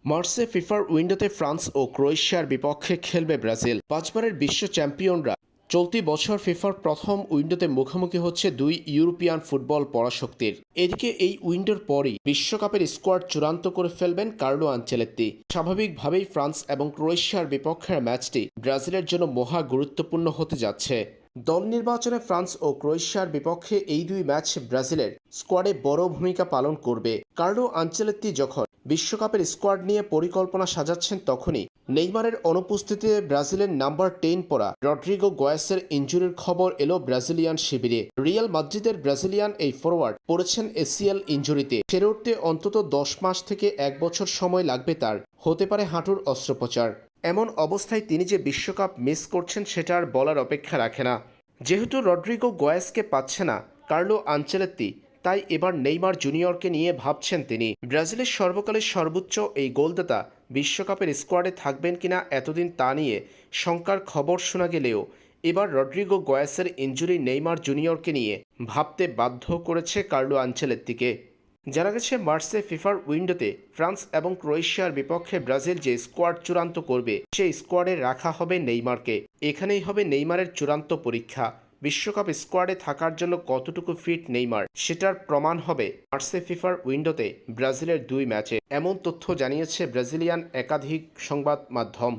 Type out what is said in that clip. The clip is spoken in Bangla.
মার্চে ফিফার উইন্ডোতে ফ্রান্স ও ক্রোয়েশিয়ার বিপক্ষে খেলবে ব্রাজিল। পাঁচবারের বিশ্ব চ্যাম্পিয়নরা চলতি বছর ফিফার প্রথম উইন্ডোতে মুখোমুখি হচ্ছে দুই ইউরোপিয়ান ফুটবল পরাশক্তির। এদিকে এই উইন্ডোর পরই বিশ্বকাপের স্কোয়াড চূড়ান্ত করে ফেলবেন কার্লো আনচেলত্তি। স্বাভাবিকভাবেই ফ্রান্স এবং ক্রোয়েশিয়ার বিপক্ষের ম্যাচটি ব্রাজিলের জন্য মহা গুরুত্বপূর্ণ হতে যাচ্ছে। দল নির্বাচনে ফ্রান্স ও ক্রোয়েশিয়ার বিপক্ষে এই দুই ম্যাচ ব্রাজিলের স্কোয়াডে বড় ভূমিকা পালন করবে। কার্লো আনচেলত্তি যখন বিশ্বকাপের স্কোয়াড নিয়ে পরিকল্পনা সাজাচ্ছেন, তখনই নেইমারের অনুপস্থিতিতে ব্রাজিলের নাম্বার 10 পরা রড্রিগো গোয়েসের ইনজুরির খবর এলো ব্রাজিলিয়ান শিবিরে। রিয়াল মাদ্রিদের ব্রাজিলিয়ান এই ফরওয়ার্ড পড়েছেন এসিএল ইনজুরিতে। সেরে উঠতে অন্তত 10 মাস থেকে 1 বছর সময় লাগবে তার। হতে পারে হাঁটুর অস্ত্রোপচার। এমন অবস্থায় তিনি যে বিশ্বকাপ মিস করছেন সেটা আর বলার অপেক্ষা রাখে না। যেহেতু রড্রিগো গোয়েসকে পাচ্ছে না কার্লো আনচেলত্তি, তাই এবার নেইমার জুনিয়রকে নিয়ে ভাবছেন তিনি। ব্রাজিলের সর্বকালের সর্বোচ্চ এই গোলদাতা বিশ্বকাপের স্কোয়াডে থাকবেন কিনা এতদিন তা নিয়ে শঙ্কার খবর শোনা গেলেও এবার রড্রিগো গোয়েসের ইনজুরি নেইমার জুনিয়রকে নিয়ে ভাবতে বাধ্য করেছে কার্লো আনচেলত্তিকে। জানা গেছে মার্চে ফিফার উইন্ডোতে ফ্রান্স এবং ক্রোয়েশিয়ার বিপক্ষে ব্রাজিল যে স্কোয়াড চূড়ান্ত করবে সেই স্কোয়াডে রাখা হবে নেইমারকে। এখানেই হবে নেইমারের চূড়ান্ত পরীক্ষা। বিশ্বকাপ স্কোয়াডে থাকার জন্য কতটুকু ফিট নেইমার সেটার প্রমাণ হবে মার্চে ফিফার উইন্ডোতে ব্রাজিলের দুই ম্যাচে। এমন তথ্য জানিয়েছে ব্রাজিলিয়ান একাধিক সংবাদ মাধ্যম।